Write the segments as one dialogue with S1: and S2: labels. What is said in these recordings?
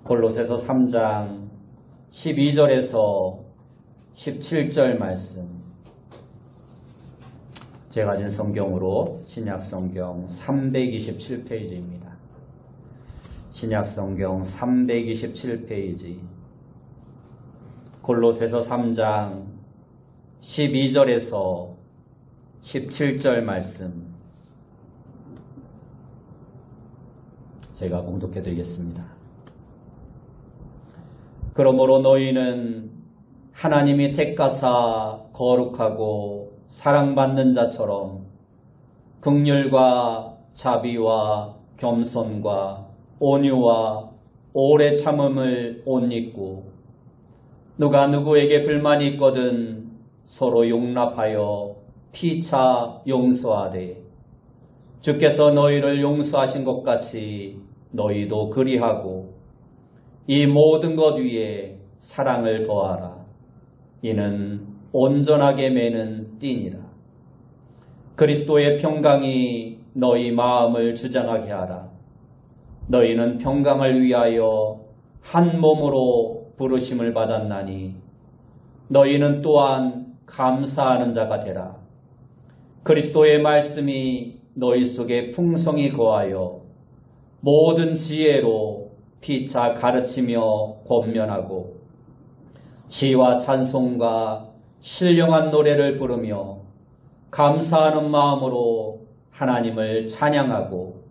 S1: 골로새서 3장 12절에서 17절 말씀, 제가 가진 성경으로 신약성경 327페이지입니다. 신약성경 327페이지, 골로새서 3장 12절에서 17절 말씀, 제가 봉독해 드리겠습니다. 그러므로 너희는 하나님이 택하사 거룩하고 사랑받는 자처럼 긍휼과 자비와 겸손과 온유와 오래 참음을 옷 입고, 누가 누구에게 불만이 있거든 서로 용납하여 피차 용서하되, 주께서 너희를 용서하신 것 같이 너희도 그리하고, 이 모든 것 위에 사랑을 더하라. 이는 온전하게 매는 띠니라. 그리스도의 평강이 너희 마음을 주장하게 하라. 너희는 평강을 위하여 한 몸으로 부르심을 받았나니 너희는 또한 감사하는 자가 되라. 그리스도의 말씀이 너희 속에 풍성히 거하여 모든 지혜로 피차 가르치며 권면하고, 시와 찬송과 신령한 노래를 부르며 감사하는 마음으로 하나님을 찬양하고,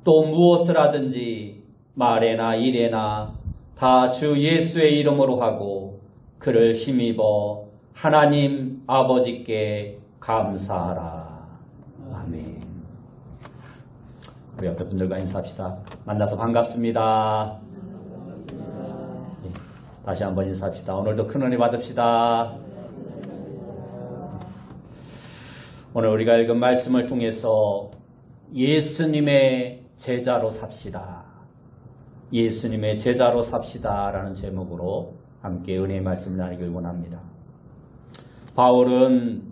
S1: 또 무엇을 하든지 말에나 일에나 다 주 예수의 이름으로 하고 그를 힘입어 하나님 아버지께 감사하라. 아멘. 우리 옆에 분들과 인사합시다. 만나서 반갑습니다. 네, 다시 한번 인사합시다. 오늘도 큰 은혜 받읍시다. 오늘 우리가 읽은 말씀을 통해서 예수님의 제자로 삽시다. 예수님의 제자로 삽시다 라는 제목으로 함께 은혜의 말씀을 나누길 원합니다. 바울은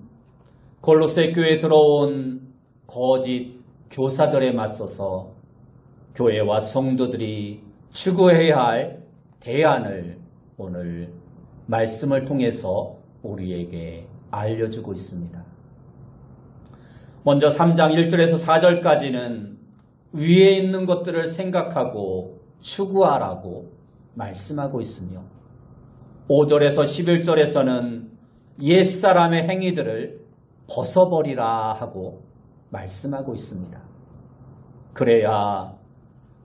S1: 골로새 교회에 들어온 거짓 교사들에 맞서서 교회와 성도들이 추구해야 할 대안을 오늘 말씀을 통해서 우리에게 알려주고 있습니다. 먼저 3장 1절에서 4절까지는 위에 있는 것들을 생각하고 추구하라고 말씀하고 있으며, 5절에서 11절에서는 옛사람의 행위들을 벗어버리라 하고 말씀하고 있습니다. 그래야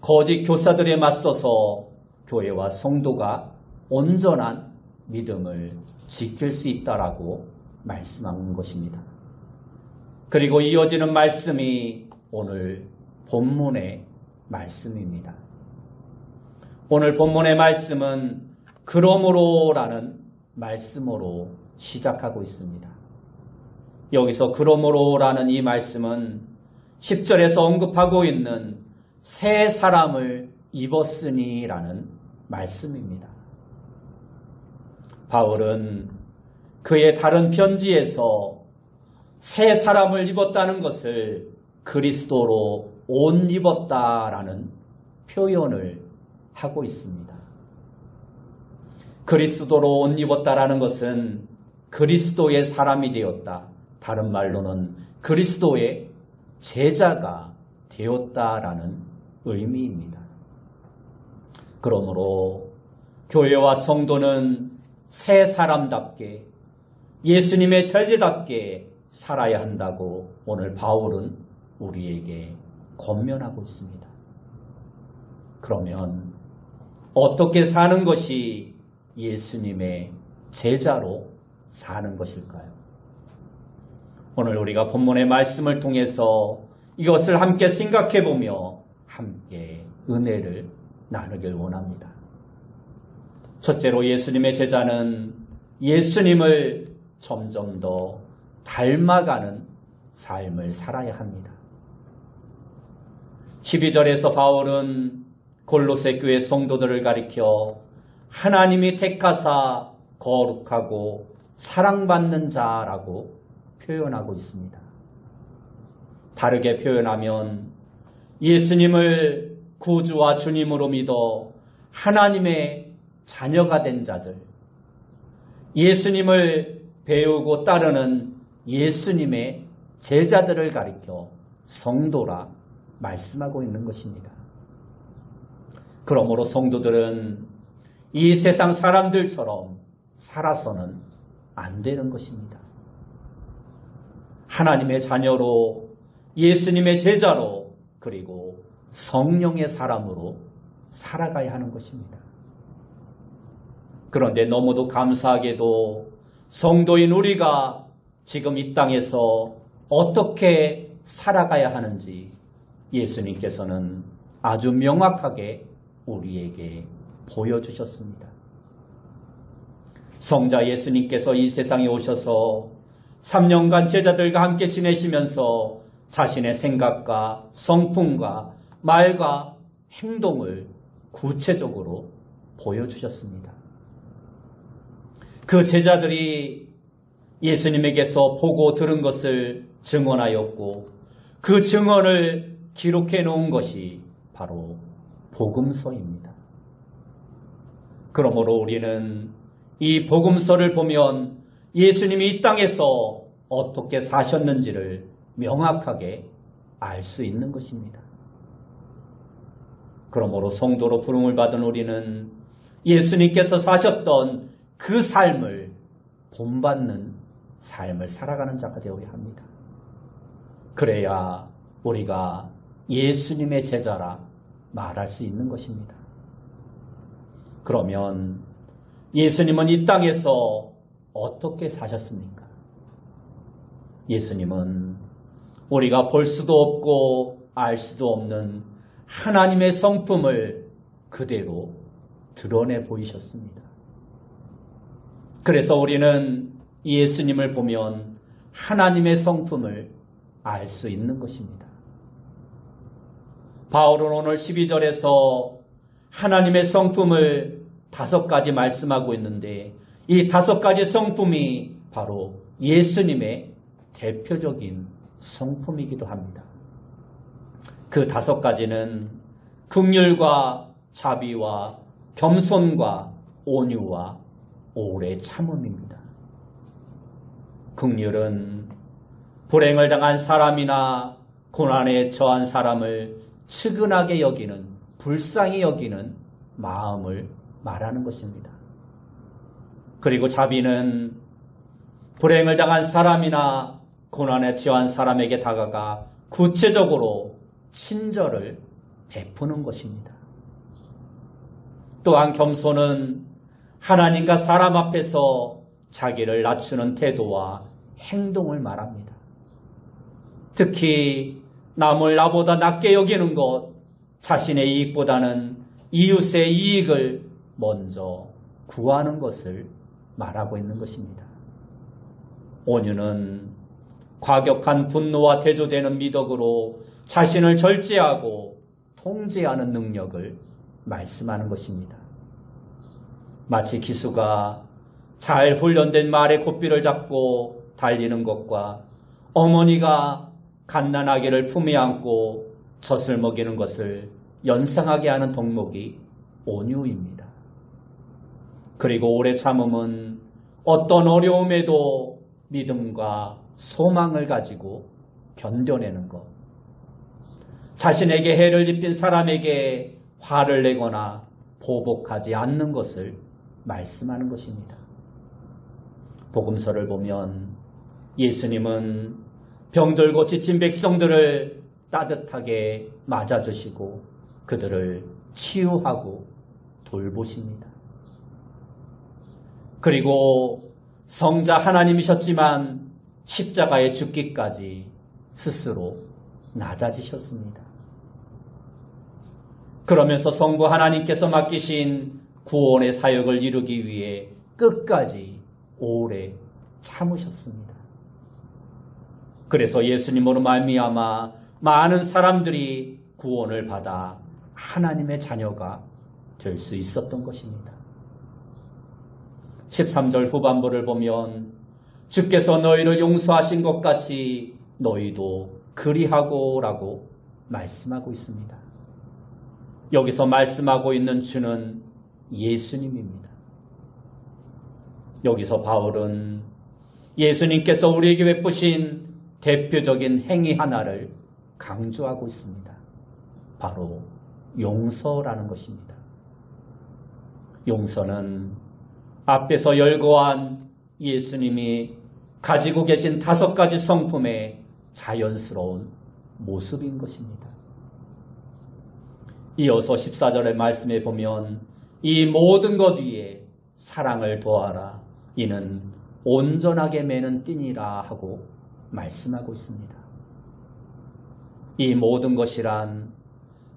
S1: 거짓 교사들에 맞서서 교회와 성도가 온전한 믿음을 지킬 수 있다라고 말씀하는 것입니다. 그리고 이어지는 말씀이 오늘 본문의 말씀입니다. 오늘 본문의 말씀은 그러므로라는 말씀으로 시작하고 있습니다. 여기서 그러므로라는 이 말씀은 10절에서 언급하고 있는 새 사람을 입었으니 라는 말씀입니다. 바울은 그의 다른 편지에서 새 사람을 입었다는 것을 그리스도로 옷 입었다라는 표현을 하고 있습니다. 그리스도로 옷 입었다라는 것은 그리스도의 사람이 되었다. 다른 말로는 그리스도의 제자가 되었다라는 의미입니다. 그러므로 교회와 성도는 새 사람답게 예수님의 제자답게 살아야 한다고 오늘 바울은 우리에게 권면하고 있습니다. 그러면 어떻게 사는 것이 예수님의 제자로 사는 것일까요? 오늘 우리가 본문의 말씀을 통해서 이것을 함께 생각해 보며 함께 은혜를 나누길 원합니다. 첫째로 예수님의 제자는 예수님을 점점 더 닮아가는 삶을 살아야 합니다. 12절에서 바울은 골로새 교회 성도들을 가리켜 하나님이 택하사 거룩하고 사랑받는 자라고 표현하고 있습니다. 다르게 표현하면 예수님을 구주와 주님으로 믿어 하나님의 자녀가 된 자들, 예수님을 배우고 따르는 예수님의 제자들을 가리켜 성도라 말씀하고 있는 것입니다. 그러므로 성도들은 이 세상 사람들처럼 살아서는 안 되는 것입니다. 하나님의 자녀로, 예수님의 제자로, 그리고 성령의 사람으로 살아가야 하는 것입니다. 그런데 너무도 감사하게도 성도인 우리가 지금 이 땅에서 어떻게 살아가야 하는지 예수님께서는 아주 명확하게 우리에게 보여주셨습니다. 성자 예수님께서 이 세상에 오셔서 3년간 제자들과 함께 지내시면서 자신의 생각과 성품과 말과 행동을 구체적으로 보여주셨습니다. 그 제자들이 예수님에게서 보고 들은 것을 증언하였고 그 증언을 기록해 놓은 것이 바로 복음서입니다. 그러므로 우리는 이 복음서를 보면 예수님이 이 땅에서 어떻게 사셨는지를 명확하게 알 수 있는 것입니다. 그러므로 성도로 부름을 받은 우리는 예수님께서 사셨던 그 삶을 본받는 삶을 살아가는 자가 되어야 합니다. 그래야 우리가 예수님의 제자라 말할 수 있는 것입니다. 그러면 예수님은 이 땅에서 어떻게 사셨습니까? 예수님은 우리가 볼 수도 없고 알 수도 없는 하나님의 성품을 그대로 드러내 보이셨습니다. 그래서 우리는 예수님을 보면 하나님의 성품을 알 수 있는 것입니다. 바울은 오늘 12절에서 하나님의 성품을 5가지 말씀하고 있는데 이 5가지 성품이 바로 예수님의 대표적인 성품이기도 합니다. 그 5가지는 긍휼과 자비와 겸손과 온유와 오래 참음입니다. 긍휼은 불행을 당한 사람이나 고난에 처한 사람을 측은하게 여기는, 불쌍히 여기는 마음을 말하는 것입니다. 그리고 자비는 불행을 당한 사람이나 고난에 처한 사람에게 다가가 구체적으로 친절을 베푸는 것입니다. 또한 겸손은 하나님과 사람 앞에서 자기를 낮추는 태도와 행동을 말합니다. 특히 남을 나보다 낮게 여기는 것, 자신의 이익보다는 이웃의 이익을 먼저 구하는 것을 말하고 있는 것입니다. 온유는 과격한 분노와 대조되는 미덕으로 자신을 절제하고 통제하는 능력을 말씀하는 것입니다. 마치 기수가 잘 훈련된 말의 고삐를 잡고 달리는 것과 어머니가 갓난아기를 품에 안고 젖을 먹이는 것을 연상하게 하는 덕목이 온유입니다. 그리고 오래 참음은 어떤 어려움에도 믿음과 소망을 가지고 견뎌내는 것, 자신에게 해를 입힌 사람에게 화를 내거나 보복하지 않는 것을 말씀하는 것입니다. 복음서를 보면 예수님은 병들고 지친 백성들을 따뜻하게 맞아주시고 그들을 치유하고 돌보십니다. 그리고 성자 하나님이셨지만 십자가에 죽기까지 스스로 낮아지셨습니다. 그러면서 성부 하나님께서 맡기신 구원의 사역을 이루기 위해 끝까지 오래 참으셨습니다. 그래서 예수님으로 말미암아 많은 사람들이 구원을 받아 하나님의 자녀가 될 수 있었던 것입니다. 13절 후반부를 보면 주께서 너희를 용서하신 것 같이 너희도 그리하고 라고 말씀하고 있습니다. 여기서 말씀하고 있는 주는 예수님입니다. 여기서 바울은 예수님께서 우리에게 베푸신 대표적인 행위 하나를 강조하고 있습니다. 바로 용서라는 것입니다. 용서는 앞에서 열거한 예수님이 가지고 계신 5가지 성품의 자연스러운 모습인 것입니다. 이어서 14절의 말씀에 보면 이 모든 것 위에 사랑을 더하라. 이는 온전하게 매는 띠니라 하고 말씀하고 있습니다. 이 모든 것이란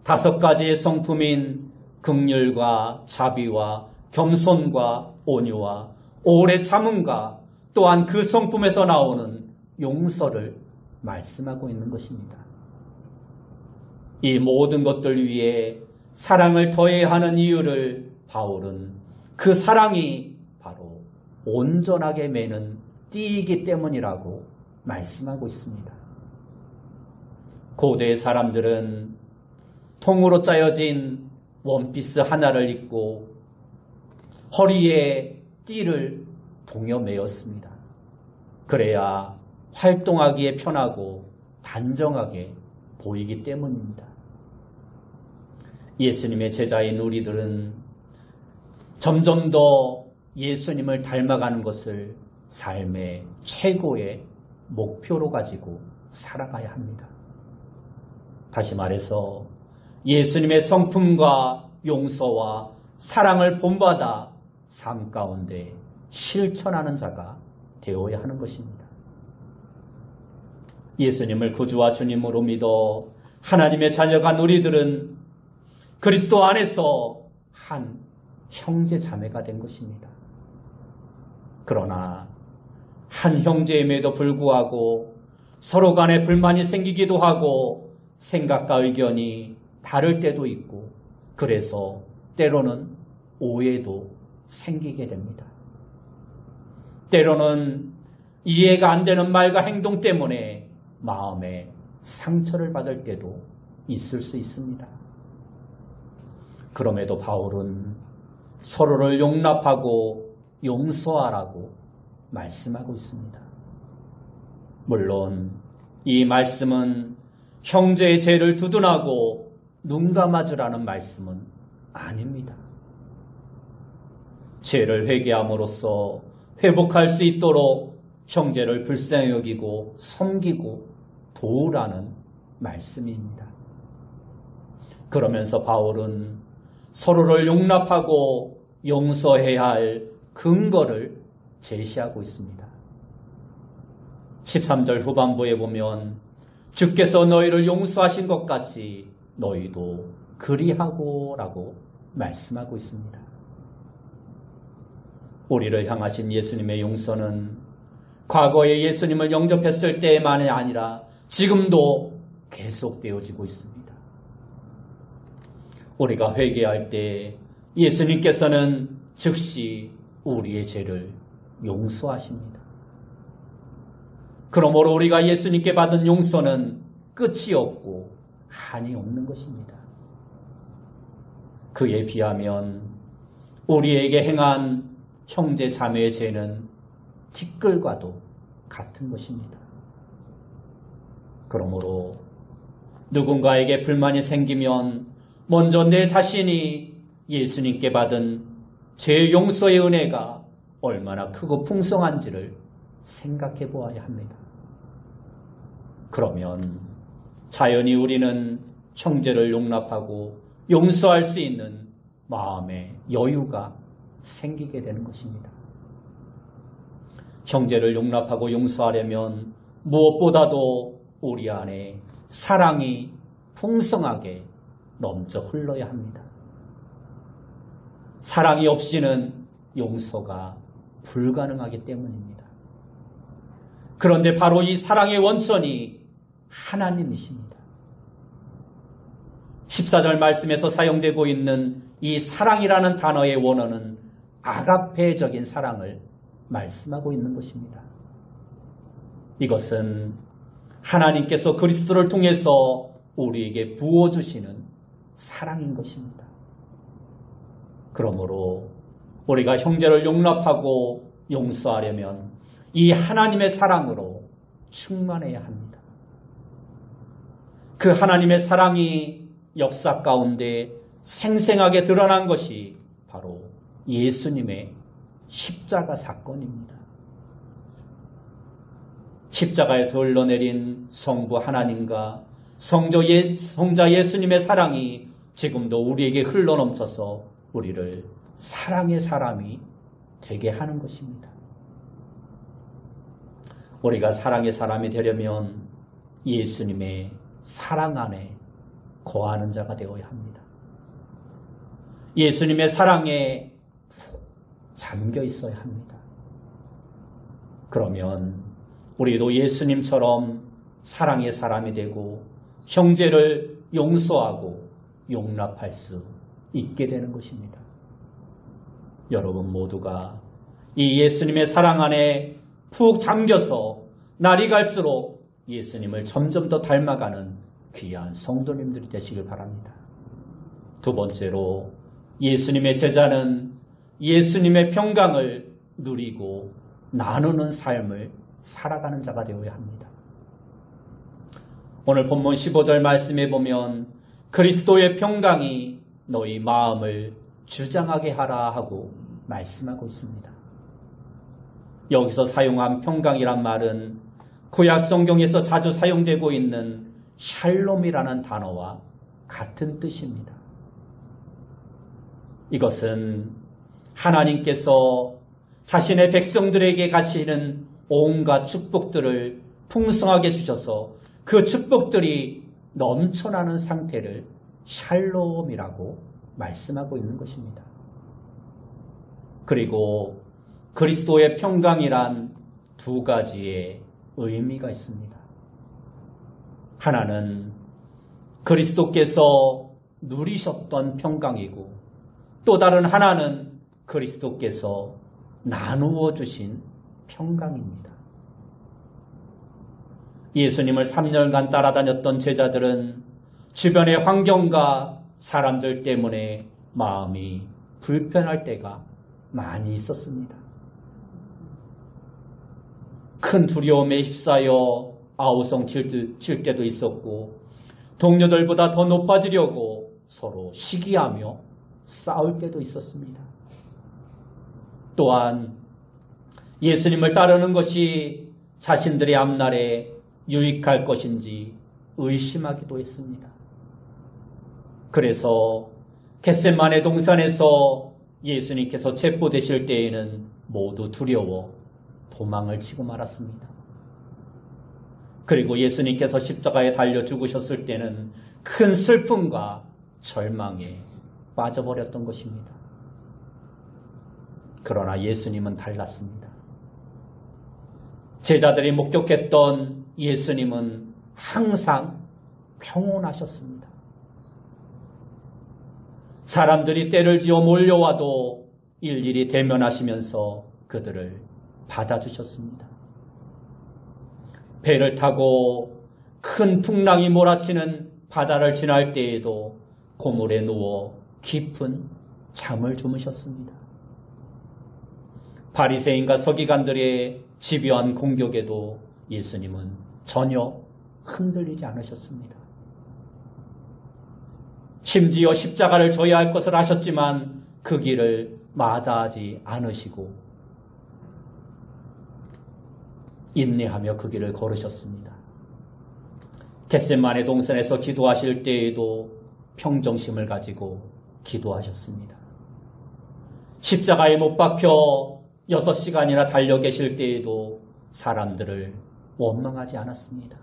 S1: 5가지의 성품인 긍휼과 자비와 겸손과 온유와 오래 참음과 또한 그 성품에서 나오는 용서를 말씀하고 있는 것입니다. 이 모든 것들 위에 사랑을 더해야 하는 이유를 바울은 그 사랑이 바로 온전하게 매는 띠이기 때문이라고 말씀하고 있습니다. 고대의 사람들은 통으로 짜여진 원피스 하나를 입고 허리에 띠를 동여 매었습니다. 그래야 활동하기에 편하고 단정하게 보이기 때문입니다. 예수님의 제자인 우리들은 점점 더 예수님을 닮아가는 것을 삶의 최고의 목표로 가지고 살아가야 합니다. 다시 말해서 예수님의 성품과 용서와 사랑을 본받아 삶 가운데 실천하는 자가 되어야 하는 것입니다. 예수님을 구주와 주님으로 믿어 하나님의 자녀가 우리들은 그리스도 안에서 한 형제 자매가 된 것입니다. 그러나 한 형제임에도 불구하고 서로 간에 불만이 생기기도 하고 생각과 의견이 다를 때도 있고 그래서 때로는 오해도 생기게 됩니다. 때로는 이해가 안 되는 말과 행동 때문에 마음에 상처를 받을 때도 있을 수 있습니다. 그럼에도 바울은 서로를 용납하고 용서하라고 말씀하고 있습니다. 물론 이 말씀은 형제의 죄를 두둔하고 눈 감아주라는 말씀은 아닙니다. 죄를 회개함으로써 회복할 수 있도록 형제를 불쌍히 여기고 섬기고 도우라는 말씀입니다. 그러면서 바울은 서로를 용납하고 용서해야 할 근거를 제시하고 있습니다. 13절 후반부에 보면 주께서 너희를 용서하신 것 같이 너희도 그리하고 라고 말씀하고 있습니다. 우리를 향하신 예수님의 용서는 과거에 예수님을 영접했을 때만이 아니라 지금도 계속되어지고 있습니다. 우리가 회개할 때 예수님께서는 즉시 우리의 죄를 용서하십니다. 그러므로 우리가 예수님께 받은 용서는 끝이 없고 한이 없는 것입니다. 그에 비하면 우리에게 행한 형제 자매의 죄는 티끌과도 같은 것입니다. 그러므로 누군가에게 불만이 생기면 먼저 내 자신이 예수님께 받은 죄 용서의 은혜가 얼마나 크고 풍성한지를 생각해 보아야 합니다. 그러면 자연히 우리는 형제를 용납하고 용서할 수 있는 마음의 여유가 생기게 되는 것입니다. 형제를 용납하고 용서하려면 무엇보다도 우리 안에 사랑이 풍성하게 넘쳐 흘러야 합니다. 사랑이 없이는 용서가 불가능하기 때문입니다. 그런데 바로 이 사랑의 원천이 하나님이십니다. 14절 말씀에서 사용되고 있는 이 사랑이라는 단어의 원어는 아가페적인 사랑을 말씀하고 있는 것입니다. 이것은 하나님께서 그리스도를 통해서 우리에게 부어주시는 사랑인 것입니다. 그러므로 우리가 형제를 용납하고 용서하려면 이 하나님의 사랑으로 충만해야 합니다. 그 하나님의 사랑이 역사 가운데 생생하게 드러난 것이 바로 예수님의 십자가 사건입니다. 십자가에서 흘러내린 성부 하나님과 성자 예수님의 사랑이 지금도 우리에게 흘러넘쳐서 우리를 사랑의 사람이 되게 하는 것입니다. 우리가 사랑의 사람이 되려면 예수님의 사랑 안에 거하는 자가 되어야 합니다. 예수님의 사랑에 푹 잠겨 있어야 합니다. 그러면 우리도 예수님처럼 사랑의 사람이 되고 형제를 용서하고 용납할 수 있게 되는 것입니다. 여러분 모두가 이 예수님의 사랑 안에 푹 잠겨서 날이 갈수록 예수님을 점점 더 닮아가는 귀한 성도님들이 되시길 바랍니다. 두 번째로 예수님의 제자는 예수님의 평강을 누리고 나누는 삶을 살아가는 자가 되어야 합니다. 오늘 본문 15절 말씀에 보면 그리스도의 평강이 너희 마음을 주장하게 하라 하고 말씀하고 있습니다. 여기서 사용한 평강이란 말은 구약 성경에서 자주 사용되고 있는 샬롬이라는 단어와 같은 뜻입니다. 이것은 하나님께서 자신의 백성들에게 가시는 온갖 축복들을 풍성하게 주셔서 그 축복들이 넘쳐나는 상태를 샬롬이라고 말씀하고 있는 것입니다. 그리고 그리스도의 평강이란 두 가지의 의미가 있습니다. 하나는 그리스도께서 누리셨던 평강이고 또 다른 하나는 그리스도께서 나누어 주신 평강입니다. 예수님을 3년간 따라다녔던 제자들은 주변의 환경과 사람들 때문에 마음이 불편할 때가 많이 있었습니다. 큰 두려움에 휩싸여 아우성 칠 때도 있었고 동료들보다 더 높아지려고 서로 시기하며 싸울 때도 있었습니다. 또한 예수님을 따르는 것이 자신들의 앞날에 유익할 것인지 의심하기도 했습니다. 그래서 겟세마네 동산에서 예수님께서 체포되실 때에는 모두 두려워 도망을 치고 말았습니다. 그리고 예수님께서 십자가에 달려 죽으셨을 때는 큰 슬픔과 절망에 빠져버렸던 것입니다. 그러나 예수님은 달랐습니다. 제자들이 목격했던 예수님은 항상 평온하셨습니다. 사람들이 때를 지어 몰려와도 일일이 대면하시면서 그들을 받아주셨습니다. 배를 타고 큰 풍랑이 몰아치는 바다를 지날 때에도 고물에 누워 깊은 잠을 주무셨습니다. 바리새인과 서기관들의 집요한 공격에도 예수님은 전혀 흔들리지 않으셨습니다. 심지어 십자가를 져야 할 것을 아셨지만 그 길을 마다하지 않으시고 인내하며 그 길을 걸으셨습니다. 겟세마네 동산에서 기도하실 때에도 평정심을 가지고 기도하셨습니다. 십자가에 못 박혀 6시간이나 달려 계실 때에도 사람들을 원망하지 않았습니다.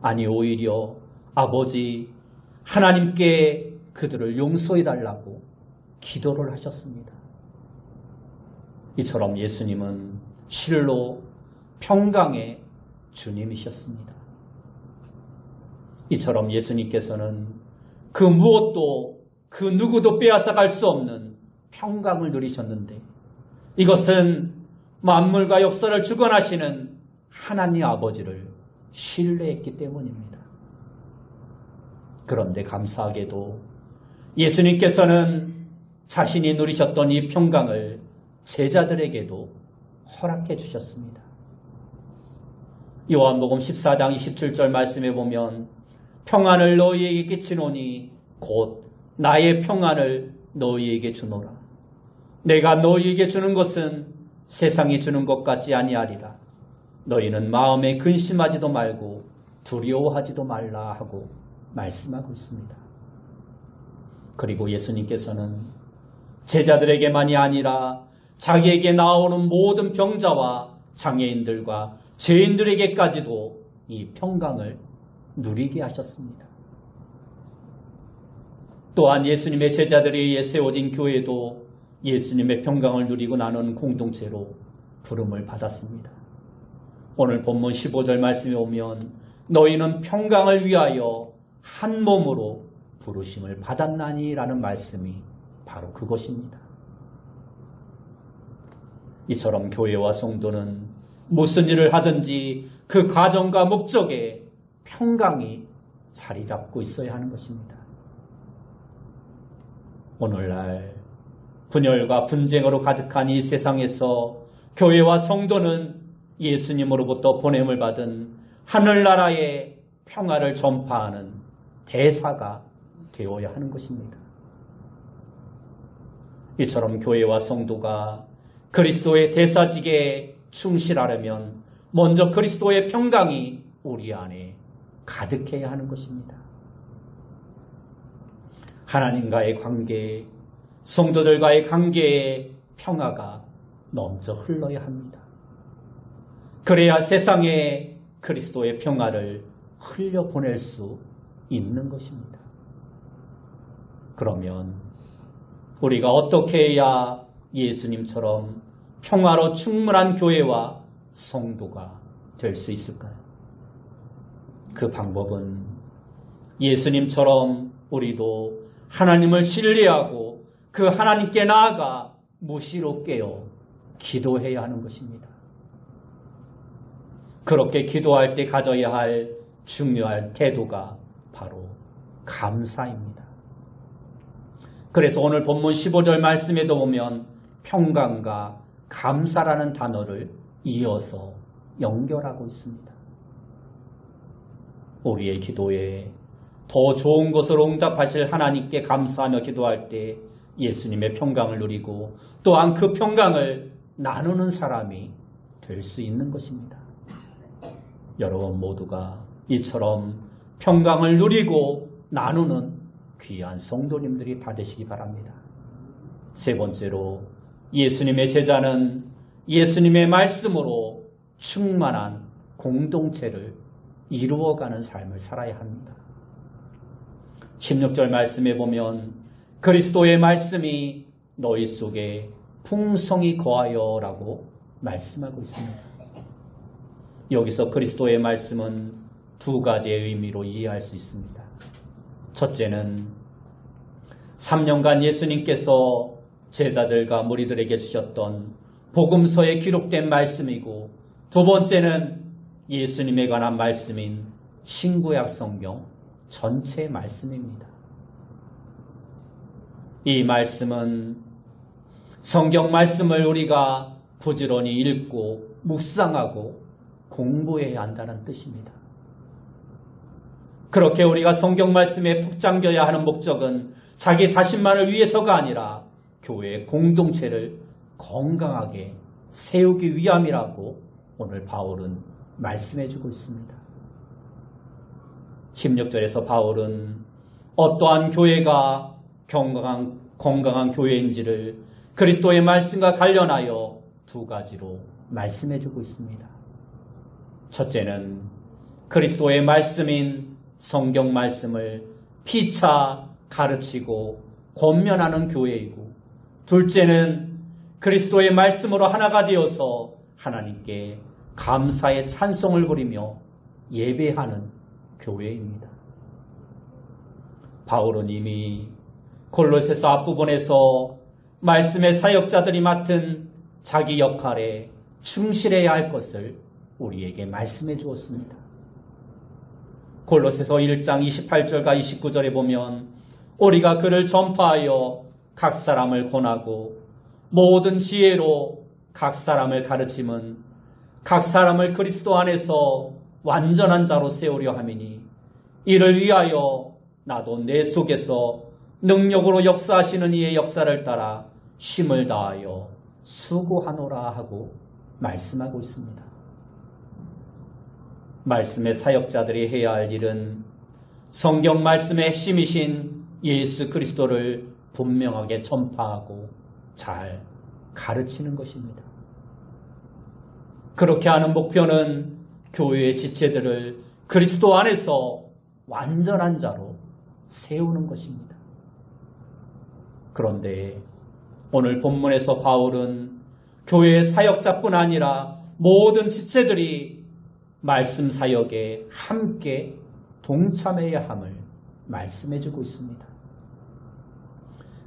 S1: 아니 오히려 아버지 하나님께 그들을 용서해달라고 기도를 하셨습니다. 이처럼 예수님은 실로 평강의 주님이셨습니다. 이처럼 예수님께서는 그 무엇도 그 누구도 빼앗아갈 수 없는 평강을 누리셨는데 이것은 만물과 역사를 주관하시는 하나님 아버지를 신뢰했기 때문입니다. 그런데 감사하게도 예수님께서는 자신이 누리셨던 이 평강을 제자들에게도 허락해 주셨습니다. 요한복음 14장 27절 말씀에 보면 평안을 너희에게 끼치노니 곧 나의 평안을 너희에게 주노라. 내가 너희에게 주는 것은 세상이 주는 것 같지 아니하리라. 너희는 마음에 근심하지도 말고 두려워하지도 말라 하고 말씀하고 있습니다. 그리고 예수님께서는 제자들에게만이 아니라 자기에게 나오는 모든 병자와 장애인들과 죄인들에게까지도 이 평강을 누리게 하셨습니다. 또한 예수님의 제자들에 의해 세워진 교회도 예수님의 평강을 누리고 나누는 공동체로 부름을 받았습니다. 오늘 본문 15절 말씀에 오면 너희는 평강을 위하여 한 몸으로 부르심을 받았나니 라는 말씀이 바로 그것입니다. 이처럼 교회와 성도는 무슨 일을 하든지 그 가정과 목적에 평강이 자리 잡고 있어야 하는 것입니다. 오늘날 분열과 분쟁으로 가득한 이 세상에서 교회와 성도는 예수님으로부터 보냄을 받은 하늘나라의 평화를 전파하는 대사가 되어야 하는 것입니다. 이처럼 교회와 성도가 그리스도의 대사직에 충실하려면 먼저 그리스도의 평강이 우리 안에 가득해야 하는 것입니다. 하나님과의 관계, 성도들과의 관계에 평화가 넘쳐 흘러야 합니다. 그래야 세상에 그리스도의 평화를 흘려보낼 수 있는 것입니다. 그러면 우리가 어떻게 해야 예수님처럼 평화로 충만한 교회와 성도가 될 수 있을까요? 그 방법은 예수님처럼 우리도 하나님을 신뢰하고 그 하나님께 나아가 무시로 깨어 기도해야 하는 것입니다. 그렇게 기도할 때 가져야 할 중요한 태도가 바로 감사입니다. 그래서 오늘 본문 15절 말씀에도 보면 평강과 감사라는 단어를 이어서 연결하고 있습니다. 우리의 기도에 더 좋은 것으로 응답하실 하나님께 감사하며 기도할 때 예수님의 평강을 누리고 또한 그 평강을 나누는 사람이 될 수 있는 것입니다. 여러분 모두가 이처럼 평강을 누리고 나누는 귀한 성도님들이 다 되시기 바랍니다. 세 번째로 예수님의 제자는 예수님의 말씀으로 충만한 공동체를 이루어가는 삶을 살아야 합니다. 16절 말씀에 보면 그리스도의 말씀이 너희 속에 풍성히 거하여 라고 말씀하고 있습니다. 여기서 그리스도의 말씀은 두 가지의 의미로 이해할 수 있습니다. 첫째는 3년간 예수님께서 제자들과 무리들에게 주셨던 복음서에 기록된 말씀이고, 두 번째는 예수님에 관한 말씀인 신구약 성경 전체 말씀입니다. 이 말씀은 성경 말씀을 우리가 부지런히 읽고 묵상하고 공부해야 한다는 뜻입니다. 그렇게 우리가 성경 말씀에 푹 잠겨야 하는 목적은 자기 자신만을 위해서가 아니라 교회의 공동체를 건강하게 세우기 위함이라고 오늘 바울은 말씀해주고 있습니다. 16절에서 바울은 어떠한 교회가 건강한 교회인지를 그리스도의 말씀과 관련하여 두 가지로 말씀해주고 있습니다. 첫째는 그리스도의 말씀인 성경 말씀을 피차 가르치고 권면하는 교회이고, 둘째는 그리스도의 말씀으로 하나가 되어서 하나님께 감사의 찬송을 부리며 예배하는 교회입니다. 바울은 이미 골로새서 앞부분에서 말씀의 사역자들이 맡은 자기 역할에 충실해야 할 것을 우리에게 말씀해 주었습니다. 골로새서 1장 28절과 29절에 보면 우리가 그를 전파하여 각 사람을 권하고 모든 지혜로 각 사람을 가르침은 각 사람을 그리스도 안에서 완전한 자로 세우려 함이니 이를 위하여 나도 내 속에서 능력으로 역사하시는 이의 역사를 따라 힘을 다하여 수고하노라 하고 말씀하고 있습니다. 말씀의 사역자들이 해야 할 일은 성경 말씀의 핵심이신 예수 그리스도를 분명하게 전파하고 잘 가르치는 것입니다. 그렇게 하는 목표는 교회의 지체들을 그리스도 안에서 완전한 자로 세우는 것입니다. 그런데 오늘 본문에서 바울은 교회의 사역자뿐 아니라 모든 지체들이 말씀 사역에 함께 동참해야 함을 말씀해주고 있습니다.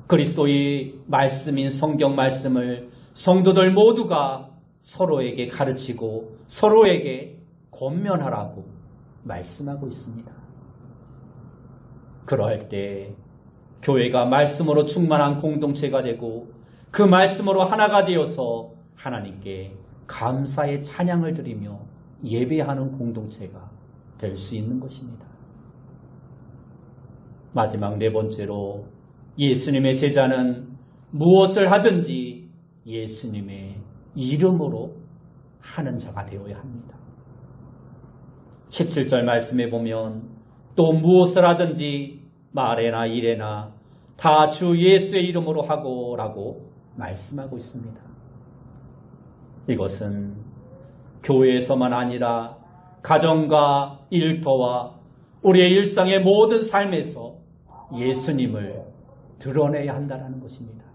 S1: 그리스도의 말씀인 성경 말씀을 성도들 모두가 서로에게 가르치고 서로에게 권면하라고 말씀하고 있습니다. 그러할 때 교회가 말씀으로 충만한 공동체가 되고 그 말씀으로 하나가 되어서 하나님께 감사의 찬양을 드리며 예배하는 공동체가 될 수 있는 것입니다. 마지막 네 번째로 예수님의 제자는 무엇을 하든지 예수님의 이름으로 하는 자가 되어야 합니다. 17절 말씀에 보면 또 무엇을 하든지 말에나 일에나 다 주 예수의 이름으로 하고 라고 말씀하고 있습니다. 이것은 교회에서만 아니라 가정과 일터와 우리의 일상의 모든 삶에서 예수님을 드러내야 한다는 것입니다.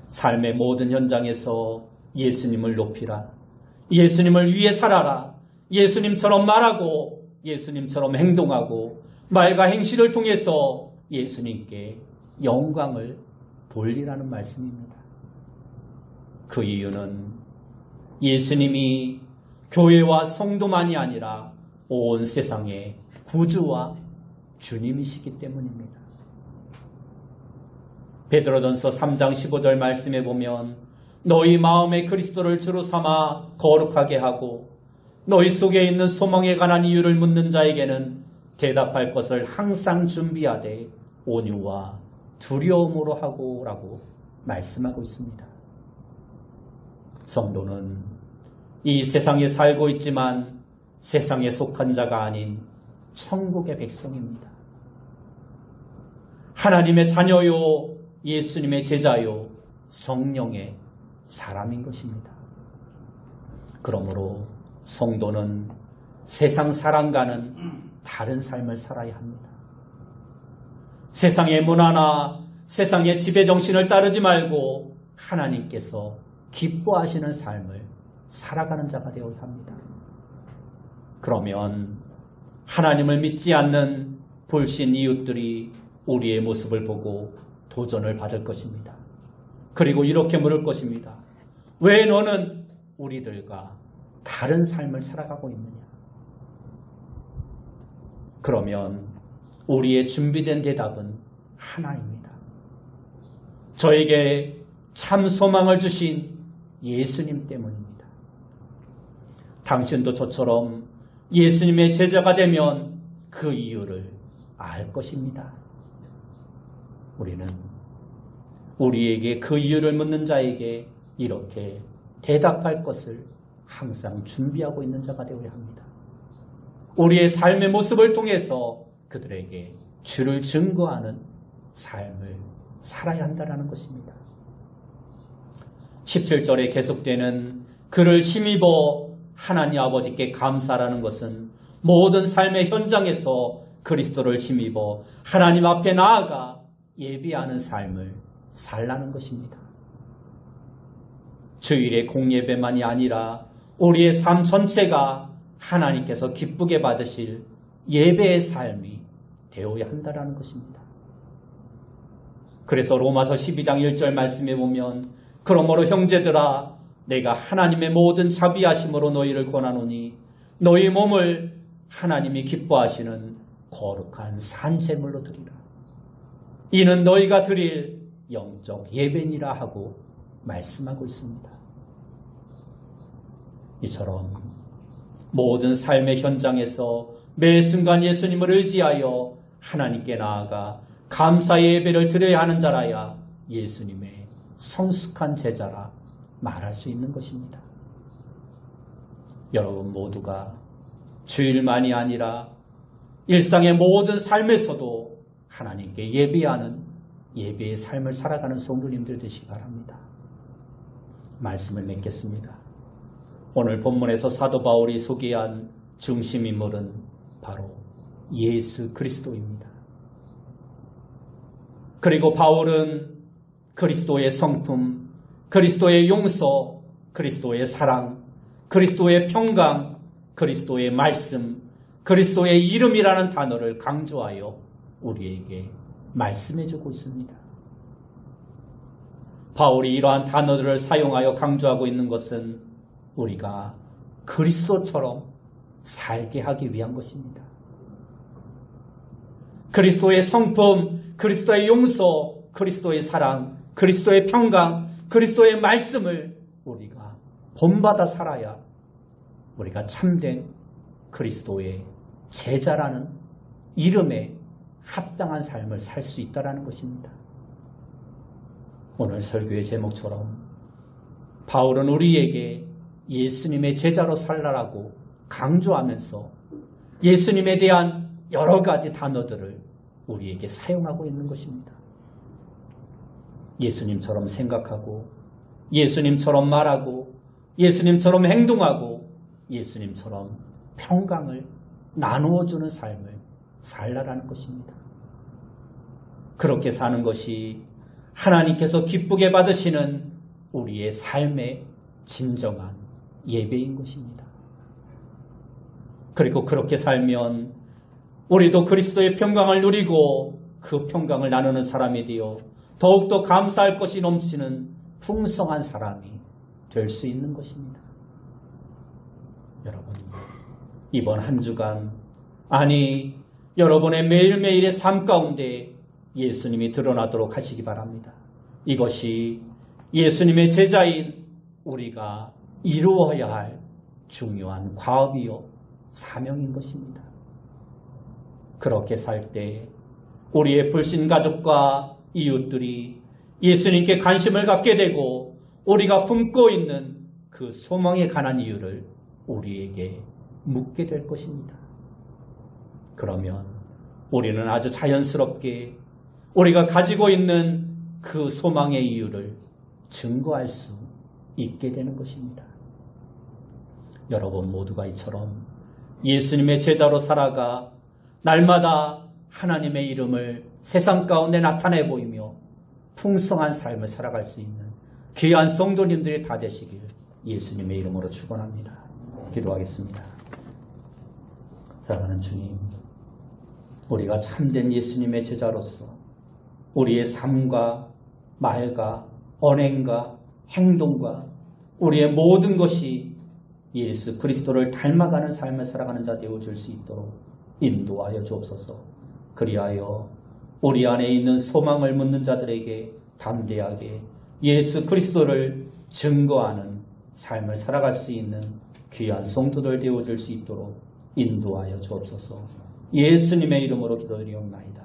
S1: 삶의 모든 현장에서 예수님을 높이라. 예수님을 위해 살아라. 예수님처럼 말하고 예수님처럼 행동하고 말과 행실을 통해서 예수님께 영광을 돌리라는 말씀입니다. 그 이유는 예수님이 교회와 성도만이 아니라 온 세상의 구주와 주님이시기 때문입니다. 베드로전서 3장 15절 말씀에 보면 너희 마음에 그리스도를 주로 삼아 거룩하게 하고 너희 속에 있는 소망에 관한 이유를 묻는 자에게는 대답할 것을 항상 준비하되 온유와 두려움으로 하고 라고 말씀하고 있습니다. 성도는 이 세상에 살고 있지만 세상에 속한 자가 아닌 천국의 백성입니다. 하나님의 자녀요, 예수님의 제자요, 성령의 사람인 것입니다. 그러므로 성도는 세상 사람과는 다른 삶을 살아야 합니다. 세상의 문화나 세상의 지배정신을 따르지 말고 하나님께서 기뻐하시는 삶을 살아가는 자가 되어야 합니다. 그러면 하나님을 믿지 않는 불신 이웃들이 우리의 모습을 보고 도전을 받을 것입니다. 그리고 이렇게 물을 것입니다. 왜 너는 우리들과 다른 삶을 살아가고 있느냐? 그러면 우리의 준비된 대답은 하나입니다. 저에게 참 소망을 주신 예수님 때문입니다. 당신도 저처럼 예수님의 제자가 되면 그 이유를 알 것입니다. 우리는 우리에게 그 이유를 묻는 자에게 이렇게 대답할 것을 항상 준비하고 있는 자가 되어야 합니다. 우리의 삶의 모습을 통해서 그들에게 주를 증거하는 삶을 살아야 한다는 것입니다. 17절에 계속되는 그를 힘입어 하나님 아버지께 감사라는 것은 모든 삶의 현장에서 그리스도를 힘입어 하나님 앞에 나아가 예배하는 삶을 살라는 것입니다. 주일의 공예배만이 아니라 우리의 삶 전체가 하나님께서 기쁘게 받으실 예배의 삶이 되어야 한다는 것입니다. 그래서 로마서 12장 1절 말씀에 보면 그러므로 형제들아 내가 하나님의 모든 자비하심으로 너희를 권하노니 너희 몸을 하나님이 기뻐하시는 거룩한 산제물로 드리라. 이는 너희가 드릴 영적 예배니라 하고 말씀하고 있습니다. 이처럼 모든 삶의 현장에서 매 순간 예수님을 의지하여 하나님께 나아가 감사의 예배를 드려야 하는 자라야 예수님의 성숙한 제자라 말할 수 있는 것입니다. 여러분 모두가 주일만이 아니라 일상의 모든 삶에서도 하나님께 예배하는 예배의 삶을 살아가는 성도님들 되시기 바랍니다. 말씀을 맺겠습니다. 오늘 본문에서 사도 바울이 소개한 중심인물은 바로 예수 그리스도입니다. 그리고 바울은 그리스도의 성품, 그리스도의 용서, 그리스도의 사랑, 그리스도의 평강, 그리스도의 말씀, 그리스도의 이름이라는 단어를 강조하여 우리에게 말씀해주고 있습니다. 바울이 이러한 단어들을 사용하여 강조하고 있는 것은 우리가 그리스도처럼 살게 하기 위한 것입니다. 그리스도의 성품, 그리스도의 용서, 그리스도의 사랑, 그리스도의 평강, 그리스도의 말씀을 우리가 본받아 살아야 우리가 참된 그리스도의 제자라는 이름에 합당한 삶을 살 수 있다는 것입니다. 오늘 설교의 제목처럼 바울은 우리에게 예수님의 제자로 살라라고 강조하면서 예수님에 대한 여러 가지 단어들을 우리에게 사용하고 있는 것입니다. 예수님처럼 생각하고 예수님처럼 말하고 예수님처럼 행동하고 예수님처럼 평강을 나누어주는 삶을 살라라는 것입니다. 그렇게 사는 것이 하나님께서 기쁘게 받으시는 우리의 삶의 진정한 예배인 것입니다. 그리고 그렇게 살면 우리도 그리스도의 평강을 누리고 그 평강을 나누는 사람이 되어 더욱더 감사할 것이 넘치는 풍성한 사람이 될 수 있는 것입니다. 여러분, 이번 한 주간, 아니 여러분의 매일매일의 삶 가운데 예수님이 드러나도록 하시기 바랍니다. 이것이 예수님의 제자인 우리가 이루어야 할 중요한 과업이요 사명인 것입니다. 그렇게 살 때 우리의 불신 가족과 이웃들이 예수님께 관심을 갖게 되고 우리가 품고 있는 그 소망에 관한 이유를 우리에게 묻게 될 것입니다. 그러면 우리는 아주 자연스럽게 우리가 가지고 있는 그 소망의 이유를 증거할 수 있게 되는 것입니다. 여러분 모두가 이처럼 예수님의 제자로 살아가 날마다 하나님의 이름을 세상 가운데 나타내 보이며 풍성한 삶을 살아갈 수 있는 귀한 성도님들이 다 되시길 예수님의 이름으로 축원합니다. 기도하겠습니다. 사랑하는 주님, 우리가 참된 예수님의 제자로서 우리의 삶과 말과 언행과 행동과 우리의 모든 것이 예수 그리스도를 닮아가는 삶을 살아가는 자 되어줄 수 있도록 인도하여 주옵소서. 그리하여 우리 안에 있는 소망을 묻는 자들에게 담대하게 예수 그리스도를 증거하는 삶을 살아갈 수 있는 귀한 성도들 되어줄 수 있도록 인도하여 주옵소서. 예수님의 이름으로 기도드리옵나이다.